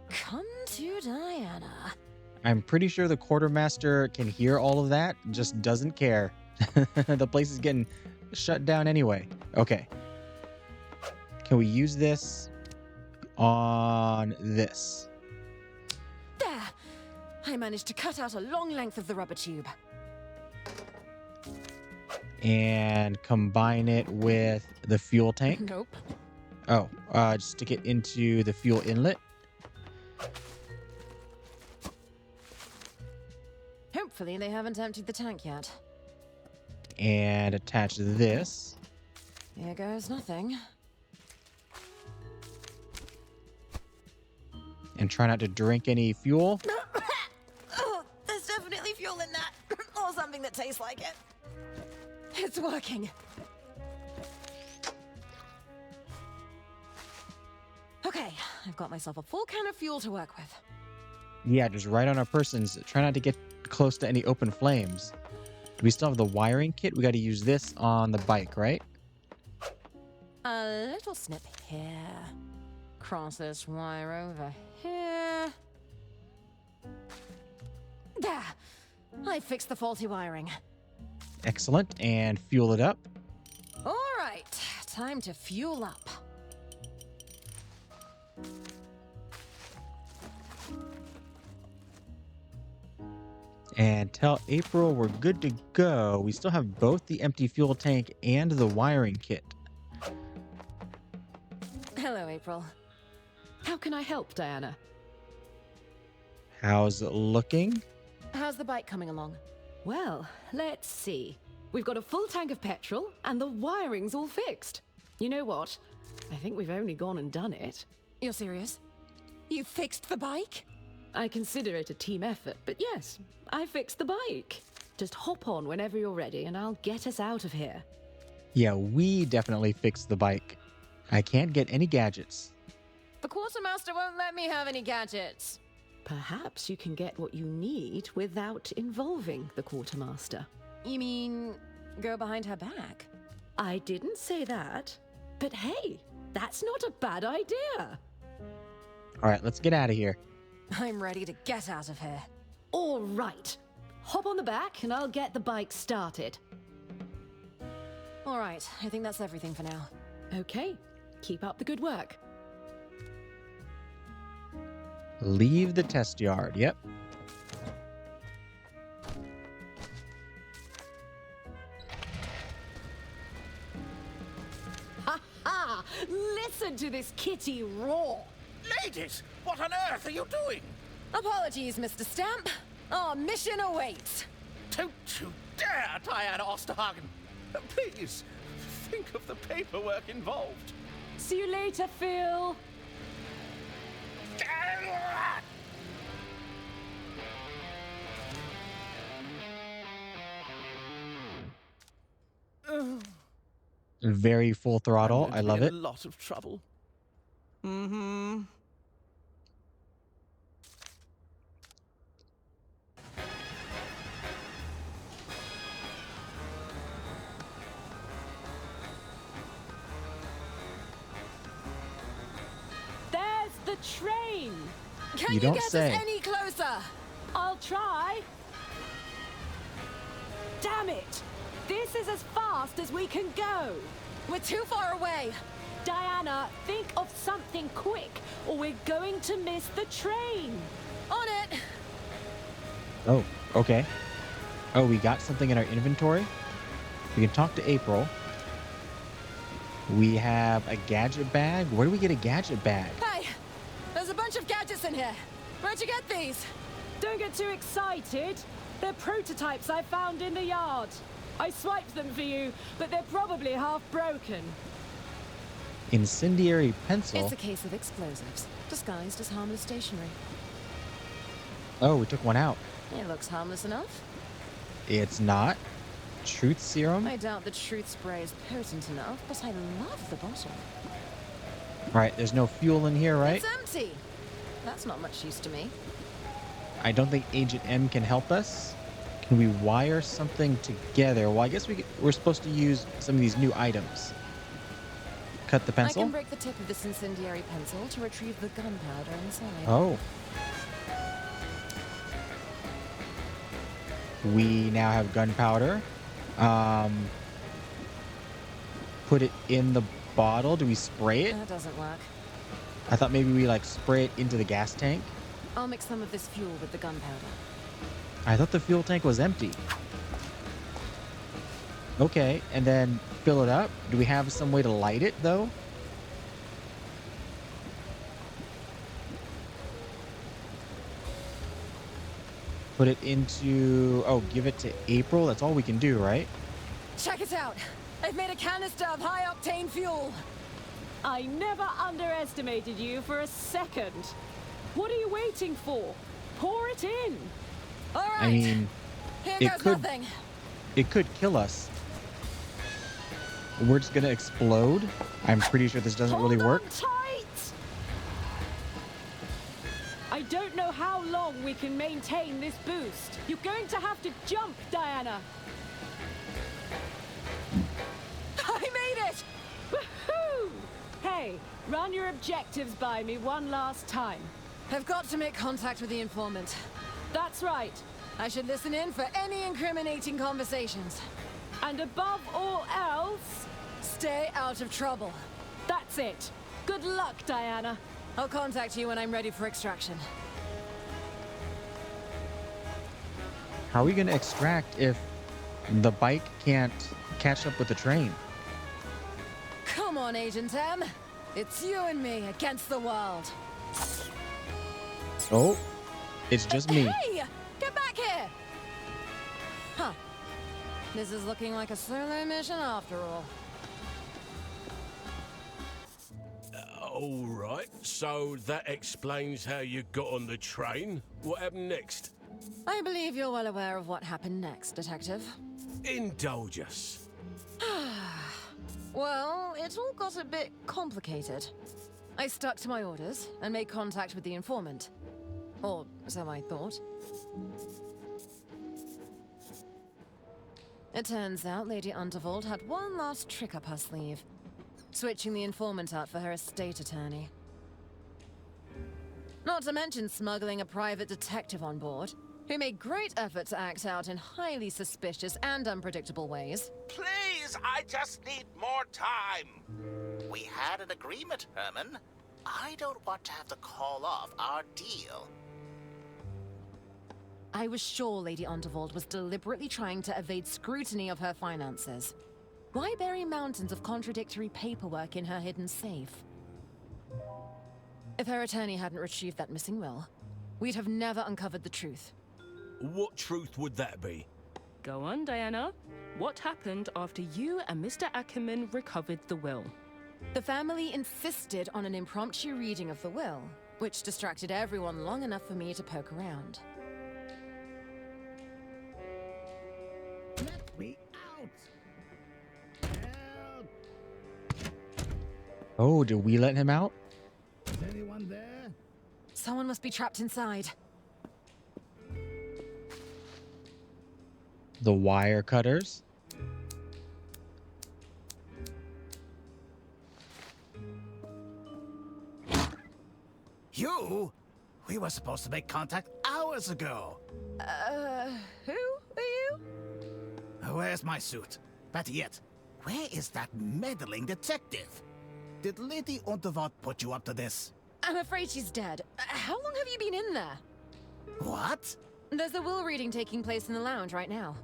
Come to Diana. I'm pretty sure the Quartermaster can hear all of that, just doesn't care. The place is getting shut down anyway. Okay. Can we use this on this? There! I managed to cut out a long length of the rubber tube. And combine it with the fuel tank? Nope. Oh, just stick it into the fuel inlet. Hopefully they haven't emptied the tank yet. And attach this. Here goes nothing. And try not to drink any fuel. Oh, there's definitely fuel in that. Or something that tastes like it. It's working. Okay, I've got myself a full can of fuel to work with. Yeah, just right on our persons. Try not to get close to any open flames. Do we still have the wiring kit? We got to use this on the bike, right? A little snip here. Cross this wire over here. There! I fixed the faulty wiring. Excellent. And fuel it up. All right, time to fuel up. And tell April we're good to go. We still have both the empty fuel tank and the wiring kit. Hello, April. How can I help, Diana? How's it looking? How's the bike coming along? Well, let's see. We've got a full tank of petrol, and the wiring's all fixed. You know what? I think we've only gone and done it. You're serious? You fixed the bike? I consider it a team effort, but yes, I fixed the bike. Just hop on whenever you're ready, and I'll get us out of here. Yeah, we definitely fixed the bike. I can't get any gadgets. The Quartermaster won't let me have any gadgets. Perhaps you can get what you need without involving the Quartermaster. You mean go behind her back? I didn't say that. But hey, that's not a bad idea. All right, let's get out of here. I'm ready to get out of here. All right. Hop on the back and I'll get the bike started. All right, I think that's everything for now. Okay, keep up the good work. Leave the test yard. Yep. Ha ha! Listen to this kitty roar! Ladies, what on earth are you doing? Apologies, Mr. Stamp. Our mission awaits. Don't you dare, Diana Osterhagen. Please, think of the paperwork involved. See you later, Phil. Very full throttle. I love it. A lot of trouble. Mm-hmm. There's the train. Can You you don't get say. us any closer? I'll try. Damn it! This is as fast as we can go. We're too far away. Diana, think of something quick, or we're going to miss the train. On it. Oh, okay. Oh, we got something in our inventory. We can talk to April. We have a gadget bag. Where do we get a gadget bag? Hey, there's a bunch of gadgets in here. Where'd you get these? Don't get too excited. They're prototypes I found in the yard. I swiped them for you, but they're probably half broken. Incendiary pencil. It's a case of explosives, disguised as harmless stationery. Oh, we took one out. It looks harmless enough. It's not. Truth serum. I doubt the truth spray is potent enough, but I love the bottle. Right, there's no fuel in here, right? It's empty. That's not much use to me. I don't think Agent M can help us. Can we wire something together? Well, I guess we're supposed to use some of these new items. Cut the pencil? I can break the tip of this incendiary pencil to retrieve the gunpowder inside. Oh. We now have gunpowder. Put it in the bottle. Do we spray it? That doesn't work. I thought maybe we like spray it into the gas tank. I'll mix some of this fuel with the gunpowder. I thought the fuel tank was empty. Okay, and then fill it up. Do we have some way to light it, though? Put it into... Oh, give it to April? That's all we can do, right? Check it out. I've made a canister of high-octane fuel. I never underestimated you for a second. What are you waiting for? Pour it in. All right. I mean, Here goes nothing. It could kill us. We're just gonna explode. I'm pretty sure this doesn't really work. Hold on tight. I don't know how long we can maintain this boost. You're going to have to jump, Diana. I made it! Woohoo! Hey, run your objectives by me one last time. I've got to make contact with the informant. That's right. I should listen in for any incriminating conversations. And above all else, stay out of trouble. That's it. Good luck, Diana. I'll contact you when I'm ready for extraction. How are we gonna extract if the bike can't catch up with the train? Come on, Agent M. It's you and me against the world. Oh, it's just me. Hey! Get back here! Huh. This is looking like a solo mission after all. All right, so that explains how you got on the train. What happened next? I believe you're well aware of what happened next, Detective. Indulge us. Well, it all got a bit complicated. I stuck to my orders and made contact with the informant. Or so I thought. It turns out Lady Unterwald had one last trick up her sleeve. Switching the informant out for her estate attorney. Not to mention smuggling a private detective on board, who made great effort to act out in highly suspicious and unpredictable ways. Please Please, I just need more time. We had an agreement, Herman. I don't want to have to call off our deal. I was sure Lady Unterwald was deliberately trying to evade scrutiny of her finances. Why bury mountains of contradictory paperwork in her hidden safe? If her attorney hadn't retrieved that missing will, we'd have never uncovered the truth. What truth would that be? Go on, Diana. What happened after you and Mr. Ackerman recovered the will? The family insisted on an impromptu reading of the will, which distracted everyone long enough for me to poke around. Let me out! Help! Oh, did we let him out? Is anyone there? Someone must be trapped inside. The wire cutters. You? We were supposed to make contact hours ago. Who are you? Where's my suit? Better yet, where is that meddling detective? Did Lady Unterwald put you up to this? I'm afraid she's dead. How long have you been in there? What? There's a will reading taking place in the lounge right now.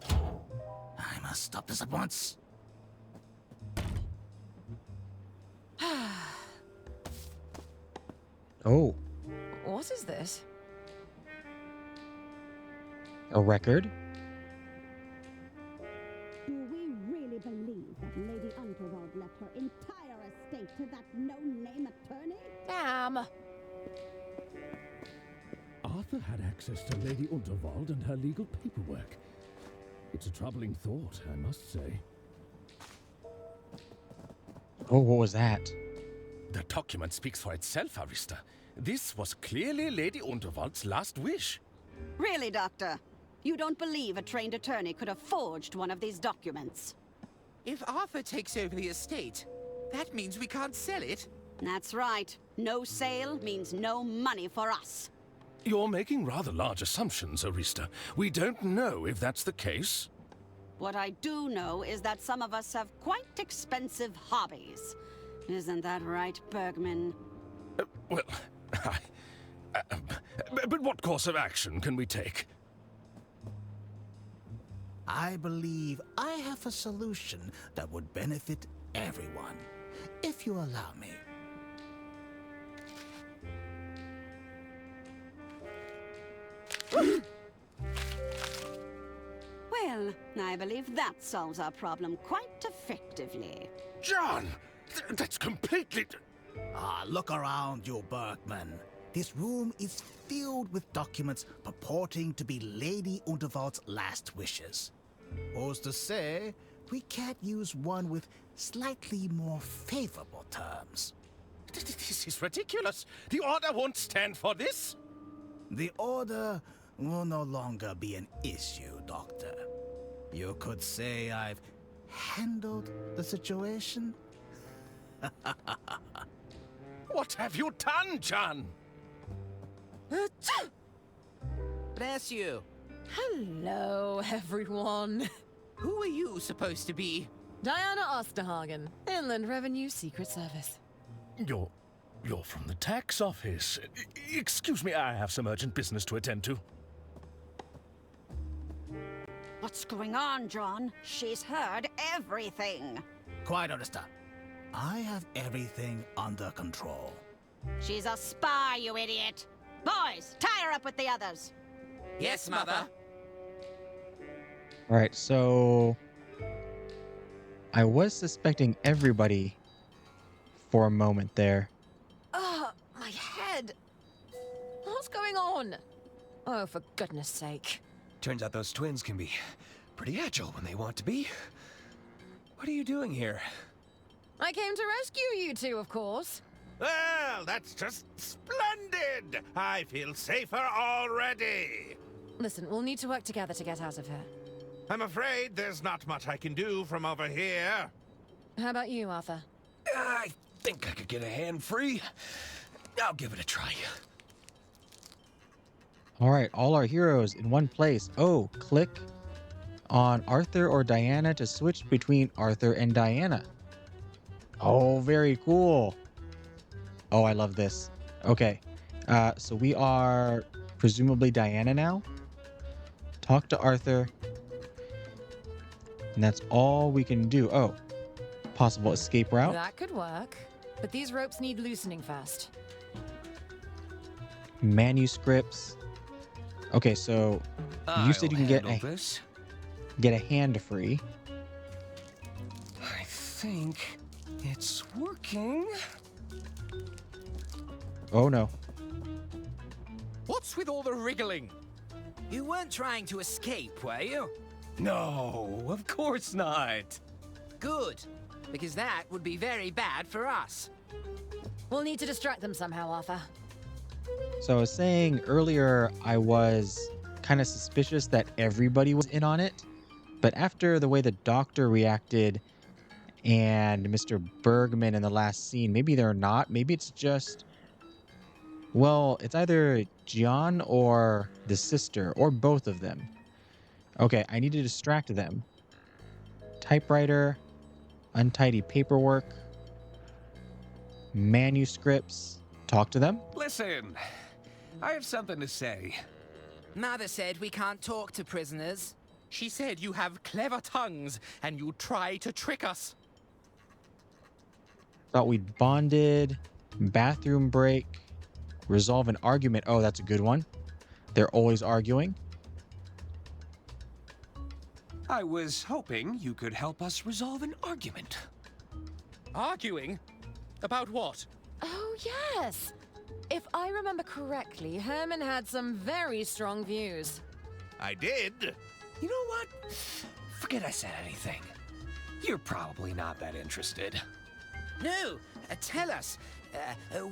I must stop this at once. Oh, What is this? a record? Do we really believe that Lady Unterwald left her entire estate to that no-name attorney? Damn! Arthur had access to Lady Unterwald and her legal paperwork. It's a troubling thought, I must say. Oh, what was that? The document speaks for itself, Arista. This was clearly Lady Unterwald's last wish. Really, Doctor? You don't believe a trained attorney could have forged one of these documents? If Arthur takes over the estate, that means we can't sell it. That's right. No sale means no money for us. You're making rather large assumptions, Arista. We don't know if that's the case. What I do know is that some of us have quite expensive hobbies. Isn't that right, Bergman? Well, but what course of action can we take? I believe I have a solution that would benefit everyone, if you allow me. Well, I believe that solves our problem quite effectively. John! That's completely... Look around you, Bergman. This room is filled with documents purporting to be Lady Unterwald's last wishes. Who's to say we can't use one with slightly more favorable terms? This is ridiculous. The Order won't stand for this. The Order will no longer be an issue, Doctor. You could say I've handled the situation. What have you done, John? Bless you. Hello, everyone. Who are you supposed to be? Diana Osterhagen, Inland Revenue Secret Service. You're from the tax office. Excuse me, I have some urgent business to attend to. What's going on, John? She's heard everything. Quiet, Arista. I have everything under control. She's a spy, you idiot. Boys, tie her up with the others. Yes, Mother. All right, so I was suspecting everybody for a moment there. My head. What's going on? Oh, for goodness sake. Turns out those twins can be pretty agile when they want to be. What are you doing here? I came to rescue you two, of course. Well, that's just splendid! I feel safer already. Listen, we'll need to work together to get out of here. I'm afraid there's not much I can do from over here. How about you, Arthur? I think I could get a hand free. I'll give it a try. All right, all our heroes in one place. Oh, click on Arthur or Diana to switch between Arthur and Diana. Oh, very cool. Oh, I love this. Okay, so we are presumably Diana now. Talk to Arthur. And that's all we can do. Oh, possible escape route. That could work. But these ropes need loosening first. Manuscripts. Okay, so you said you can get a hand free. I think it's working. Oh no. What's with all the wriggling? You weren't trying to escape, were you? No, of course not. Good, because that would be very bad for us. We'll need to distract them somehow, Arthur. So I was saying earlier I was kind of suspicious that everybody was in on it. But after the way the doctor reacted and Mr. Bergman in the last scene, maybe they're not. Maybe it's just... Well, it's either John or the sister, or both of them. Okay, I need to distract them. Typewriter, untidy paperwork, manuscripts. Talk to them. Listen, I have something to say. Mother said we can't talk to prisoners. She said you have clever tongues and you try to trick us. Thought we'd bonded, bathroom break, resolve an argument. Oh, that's a good one. They're always arguing. I was hoping you could help us resolve an argument. Arguing? About what? Oh, yes. If I remember correctly, Herman had some very strong views. I did. You know what? Forget I said anything. You're probably not that interested. No, tell us.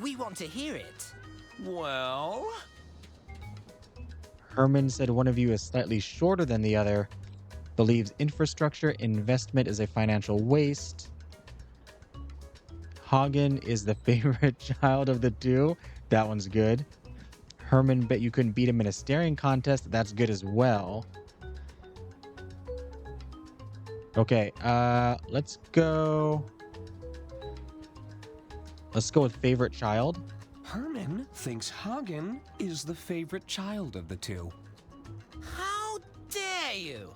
We want to hear it. Well... Herman said one of you is slightly shorter than the other, believes infrastructure investment is a financial waste. Hagen is the favorite child of the two. That one's good. Herman bet you couldn't beat him in a staring contest. That's good as well. Okay, let's go with favorite child. Herman thinks Hagen is the favorite child of the two. How dare you?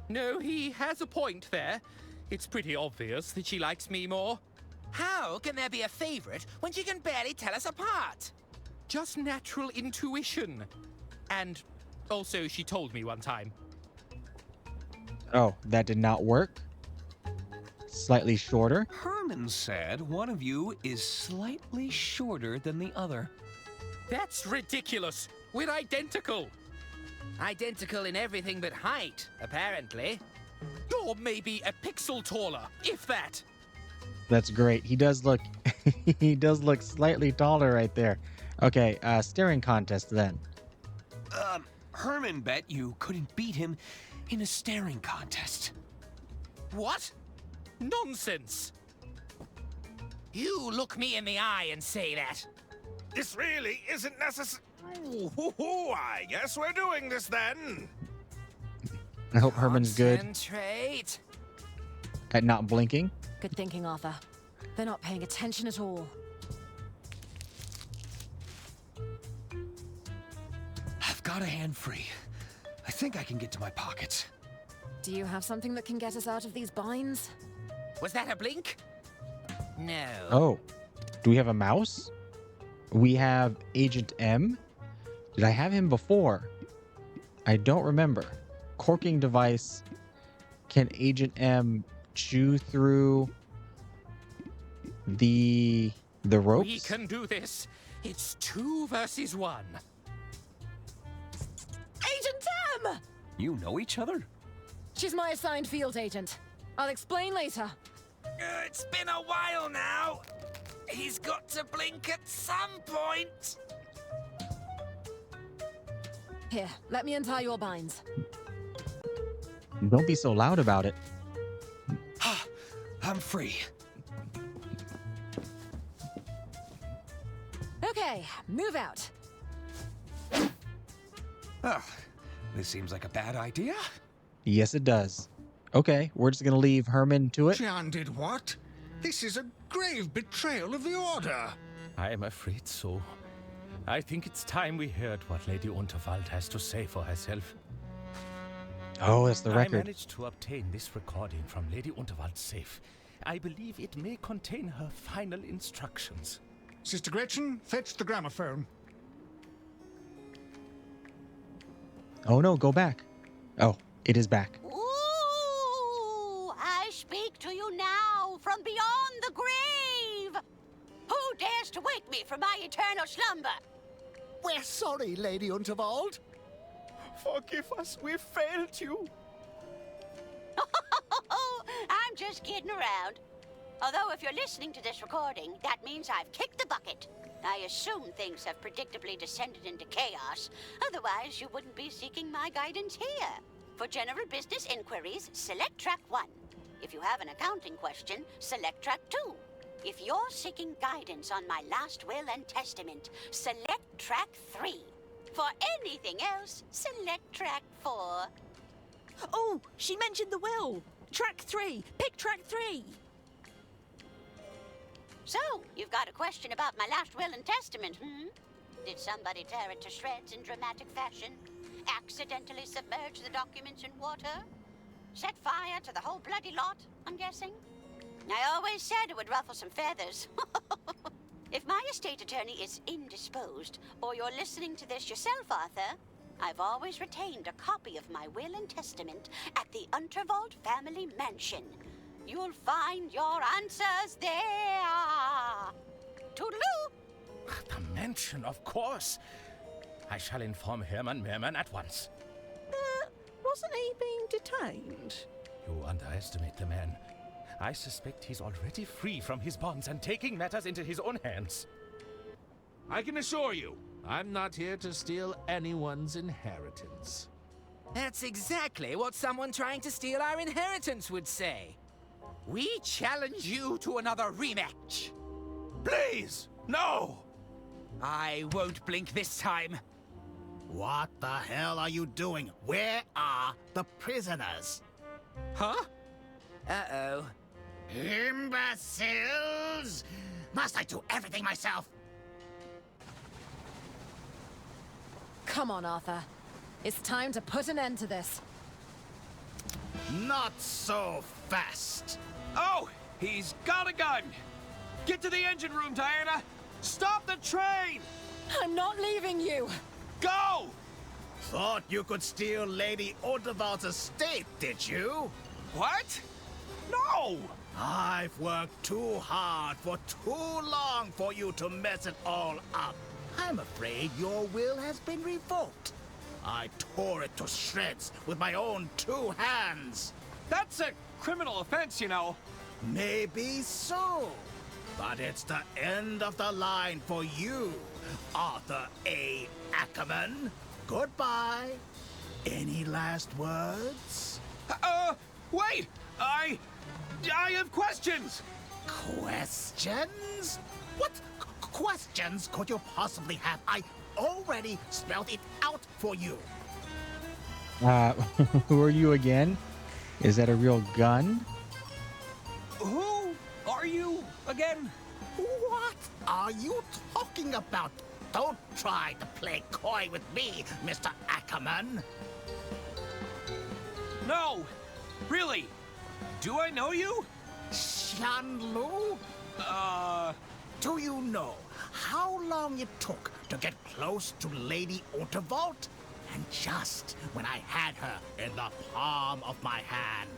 No, he has a point there. It's pretty obvious that she likes me more. How can there be a favorite when she can barely tell us apart? Just natural intuition. And also she told me one time. Oh, that did not work. Slightly shorter. Herman said one of you is slightly shorter than the other. That's ridiculous. We're identical. Identical in everything but height, apparently. You're maybe a pixel taller, if that. That's great. He does look he does look slightly taller right there. Okay, staring contest then. Herman bet you couldn't beat him in a staring contest. What? Nonsense. You look me in the eye and say that. This really isn't necessary. I guess we're doing this then. I hope Herman's good Concentrate. at not blinking. Good thinking, Arthur. They're not paying attention at all. I've got a hand free. I think I can get to my pockets. Do you have something that can get us out of these binds? Was that a blink? No. Oh, do we have a mouse? We have Agent M. Did I have him before? I don't remember. Corking device. Can Agent M chew through the ropes? We can do this. It's 2 versus 1. Agent M! You know each other? She's my assigned field agent. I'll explain later. It's been a while now. He's got to blink at some point. Here, let me untie your binds. Don't be so loud about it. I'm free. Okay, move out. Oh, this seems like a bad idea. Yes, it does. Okay, we're just gonna leave Herman to it. Jeanne did what? This is a grave betrayal of the Order. I am afraid so. I think it's time we heard what Lady Unterwald has to say for herself. Oh, that's the I record. managed to obtain this recording from Lady Unterwald's safe. I believe it may contain her final instructions. Sister Gretchen, fetch the gramophone. Oh no, go back. Oh, it is back. Ooh, I speak to you now from beyond the grave. Who dares to wake me from my eternal slumber? We're sorry, Lady Unterwald. Forgive us, we failed you. I'm just kidding around. Although if you're listening to this recording, that means I've kicked the bucket. I assume things have predictably descended into chaos. Otherwise, you wouldn't be seeking my guidance here. For general business inquiries, select track 1. If you have an accounting question, select track 2. If you're seeking guidance on my last will and testament, select track 3. For anything else, select track 4. Oh, she mentioned the will. Track 3. Pick track 3. So, you've got a question about my last will and testament, hmm? Did somebody tear it to shreds in dramatic fashion? Accidentally submerge the documents in water? Set fire to the whole bloody lot, I'm guessing? I always said it would ruffle some feathers. If my estate attorney is indisposed, or you're listening to this yourself, Arthur, I've always retained a copy of my will and testament at the Unterwald family mansion. You'll find your answers there. Toodaloo! The mansion, of course. I shall inform Herman Merman at once. Wasn't he being detained? You underestimate the man. I suspect he's already free from his bonds and taking matters into his own hands. I can assure you, I'm not here to steal anyone's inheritance. That's exactly what someone trying to steal our inheritance would say. We challenge you to another rematch. Please, no! I won't blink this time. What the hell are you doing? Where are the prisoners? Huh? Uh-oh. Imbeciles! Must I do everything myself? Come on, Arthur. It's time to put an end to this. Not so fast. Oh, he's got a gun. Get to the engine room, Diana. Stop the train. I'm not leaving you. Go! Thought you could steal Lady Unterwald's estate, did you? What? No! I've worked too hard for too long for you to mess it all up. I'm afraid your will has been revoked. I tore it to shreds with my own 2 hands. That's a criminal offense, you know. Maybe so. But it's the end of the line for you, Arthur A. Ackerman. Goodbye. Any last words? Wait! I have questions! Questions? What questions could you possibly have? I already spelled it out for you. Who are you again? Is that a real gun? Who are you again? What are you talking about? Don't try to play coy with me, Mr. Ackerman. No! Really? Do I know you? Shanlu? Do you know how long it took to get close to Lady Unterwald? And just when I had her in the palm of my hand,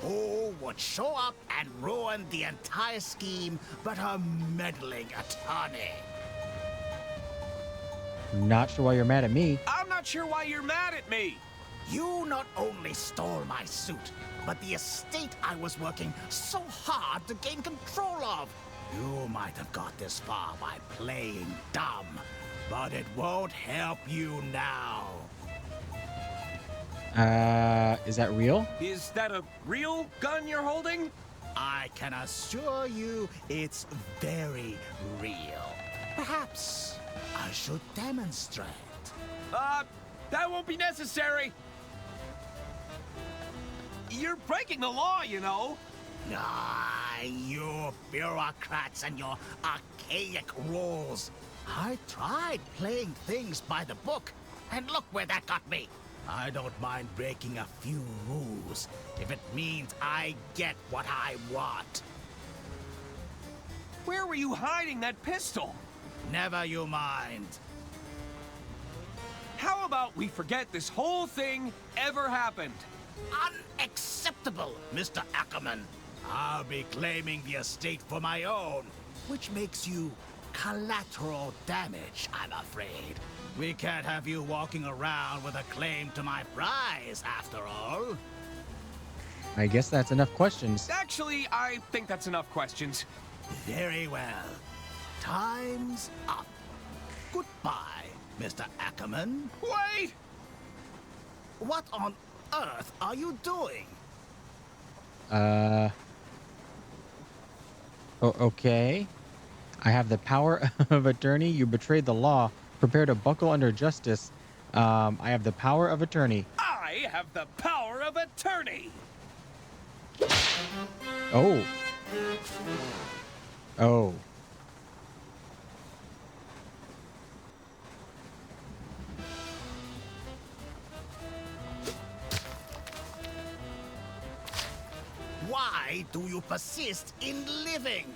who would show up and ruin the entire scheme but her meddling attorney? Not sure why you're mad at me. I'm not sure why you're mad at me. You not only stole my suit, but the estate I was working so hard to gain control of. You might have got this far by playing dumb, but it won't help you now. Is that real? Is that a real gun you're holding? I can assure you it's very real. Perhaps I should demonstrate. That won't be necessary. You're breaking the law, you know. Ah, you bureaucrats and your archaic rules. I tried playing things by the book, and look where that got me. I don't mind breaking a few rules if it means I get what I want. Where were you hiding that pistol? Never you mind. How about we forget this whole thing ever happened? Unacceptable, Mr. Ackerman. I'll be claiming the estate for my own, which makes you collateral damage, I'm afraid. We can't have you walking around with a claim to my prize, after all. I guess that's enough questions. Actually, I think that's enough questions. Very well. Time's up. Goodbye, Mr. Ackerman. Wait! What on earth are you doing? Okay. I have the power of attorney. You betrayed the law. Prepare to buckle under justice. I have the power of attorney. I have the power of attorney! Oh. Oh. Why do you persist in living?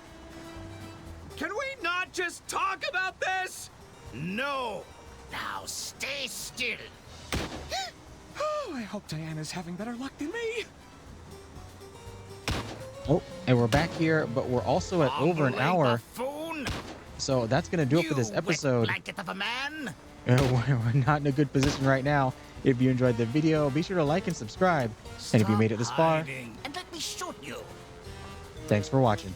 Can we not just talk about this? No. Now stay still. Oh, I hope Diana's having better luck than me. Oh, and we're back here, but we're also at over an hour. So that's going to do it for this episode. Blanket of a man. We're not in a good position right now. If you enjoyed the video, be sure to like and subscribe. And if you made it this far, And let me shoot you. thanks for watching.